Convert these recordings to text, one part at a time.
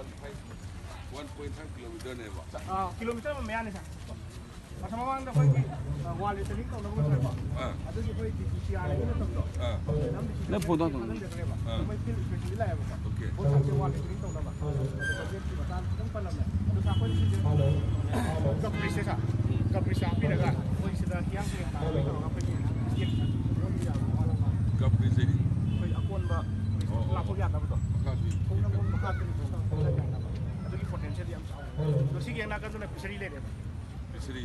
1.5 kilometerꯅꯦꯕ kilometre ꯑꯃ ꯃꯌꯥꯅꯤ ꯁꯥꯔ ꯃꯊꯪ ꯃꯃꯥꯡꯗ ꯑꯩꯈꯣꯏꯒꯤ ꯋꯥꯜ ꯂꯤꯇꯔꯤꯡ ꯇꯧꯅꯕ ꯁꯥꯔꯀꯣ ꯑꯗꯨꯒꯤ ꯑꯩꯈꯣꯏ ꯗꯤ ꯄꯤ ꯑꯥꯔ ꯃꯇꯝꯗꯣ ꯅꯪ ꯐꯣꯟꯗꯣ ꯊꯥꯖꯤꯟꯖꯈ꯭ꯔꯦꯕ ꯃꯣꯏ ꯐꯤꯜ ꯏꯟꯁꯄꯦꯛꯁꯟꯗꯤ ꯂꯥꯛꯑꯦꯕꯀꯣ ꯕꯣꯠ ꯁꯥꯔꯁꯦ ꯋꯥꯜ ꯂꯤꯇꯔꯤꯡ ꯇꯧꯅꯕ ꯕꯖꯦꯠꯀꯤ ꯃꯇꯥꯡ ꯈꯤꯇꯪ ꯄꯜꯂꯝꯃꯦ ꯑꯗꯣ ꯁꯥꯔ ꯑꯩꯈꯣꯏꯅ ꯁꯤꯁꯦ ꯀꯕ꯭ꯔꯤꯖꯁꯦ ꯁꯥꯔ ꯀꯕ꯭ꯔꯤꯖ ꯍꯥꯞꯄꯤꯔꯒ ꯑꯩꯈꯣꯏ ꯁꯤꯗ ꯍꯤꯌꯥꯡ ꯈꯔꯦꯟ ꯇꯥꯕꯒꯤ ꯇꯧꯔꯒ ꯑꯩꯈꯣꯏꯒꯤ ꯀꯕ꯭ꯔꯤꯖ ꯑꯩꯈꯣꯏ ꯑꯀꯣꯟꯕ ꯂꯥꯛꯄ ꯌꯥꯗꯕꯗꯣ ꯊꯣꯡꯅꯕ ꯃꯈꯥꯗ ꯌꯥꯅꯕ ꯑꯗꯨꯒꯤ ꯄꯣꯇꯦꯟꯁꯤꯌꯦꯜ ꯌꯥꯝ ꯆꯥꯎꯋꯦ ꯑꯗꯣ ꯁꯤꯒꯤ ꯅꯥꯀꯟꯗꯨꯅ ꯐꯤꯁꯔꯤ ꯂꯩꯔꯦꯕ ꯐꯤꯁꯔꯤ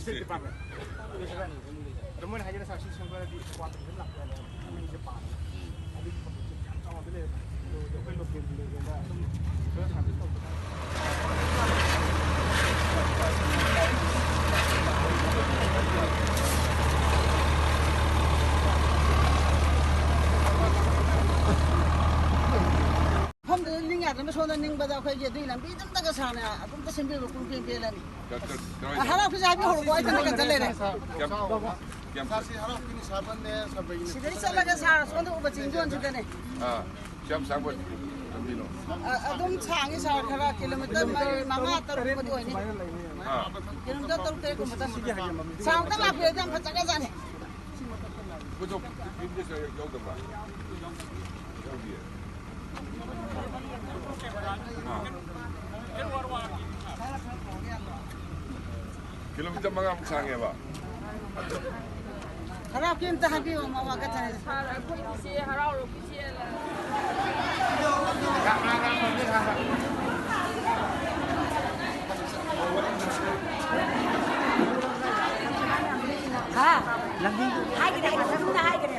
ꯁ꯭ꯇꯦꯠ ꯗꯤꯄꯥꯔꯠꯃꯦꯟ ꯑꯗꯣ ꯃꯣꯏꯅ ꯍꯥꯏꯖꯔꯦ ꯁꯥꯔ ꯁꯤ ꯁꯦꯝꯒꯠꯂꯗꯤ ꯋꯥꯇꯔꯁꯦ ꯂꯥꯛꯄ ꯌꯥꯅꯤ ꯃꯤꯁꯦ ꯄꯥꯝꯃꯦ ꯑꯗꯨꯒꯤ ꯄꯣꯇꯦꯟꯁꯤꯌꯦꯜ ꯌꯥꯝ ꯆꯥꯎꯅ ꯂꯩꯔꯦ ꯑꯗꯣ ꯑꯩꯈꯣꯏ ꯂꯣꯀꯦꯜꯒꯤ ꯂꯦꯚꯦꯜꯗ ꯑꯗꯨꯝ ꯈꯔ ꯁꯥꯔꯚꯤꯁ ꯇꯧꯕꯗ ꯃꯐꯝꯗꯨꯗ ꯁꯣꯝꯗ ꯅꯤꯡꯕꯗ ꯑꯩꯈꯣꯏꯒꯤ ꯑꯗꯨꯒꯤ ꯂꯝꯕꯤ ꯑꯗꯨꯝꯇꯒ ꯁꯥꯡꯅ ꯑꯗꯨꯝꯇ ꯁꯦꯝꯕꯤꯕ ꯄꯨꯡ ꯄꯦꯜꯂꯅꯤ ꯍꯔꯥꯎ ꯐꯤꯖꯥ ꯍꯥꯏꯕꯤꯍꯧꯔꯕꯣ ꯑꯩ ꯊꯕꯛ ꯀꯟꯇ ꯂꯩꯔꯦ ꯁꯤꯗꯩ ꯆꯠꯂꯒ ꯁꯥꯔ ꯁꯣꯝꯗ ꯎꯕ ꯆꯤꯡꯖꯣꯟꯁꯤꯗꯅꯦ ꯀꯌꯥꯝ ꯁꯥꯡꯕ ꯂꯝꯕꯤꯅꯣ ꯑꯗꯨꯝ ꯁꯥꯡꯉꯤ ꯁꯥꯔ ꯈꯔ ꯀꯤꯂꯣꯃꯤꯇꯔ 5-6 ꯑꯣꯏꯅꯤ ꯀꯤꯂꯣꯃꯤꯇꯔ 6-7 ꯁꯥꯔ ꯑꯝꯇ ꯂꯥꯛꯄꯤꯔꯗꯤ ꯌꯥꯝ ꯐꯖꯒ꯭ꯔꯖꯥꯠꯅꯤ ꯌꯧꯗꯕ꯭ꯔꯥ ꯀꯤꯂꯣꯃꯤꯇꯔ 5ꯃꯨꯛ ꯁꯥꯡꯉꯦꯕ ꯍꯔꯥꯎ ꯀꯦꯝꯇ ꯍꯥꯏꯕꯤꯌꯣ ꯃꯋꯥꯒꯠꯇꯅꯦ ꯁꯥꯔ ꯑꯩꯈꯣꯏ ꯏꯆꯦ ꯍꯔꯥꯎꯔꯣ ꯏꯆꯦ ꯍꯥ ꯂꯝꯕꯤ ꯍꯥꯏꯒ꯭ꯔꯦ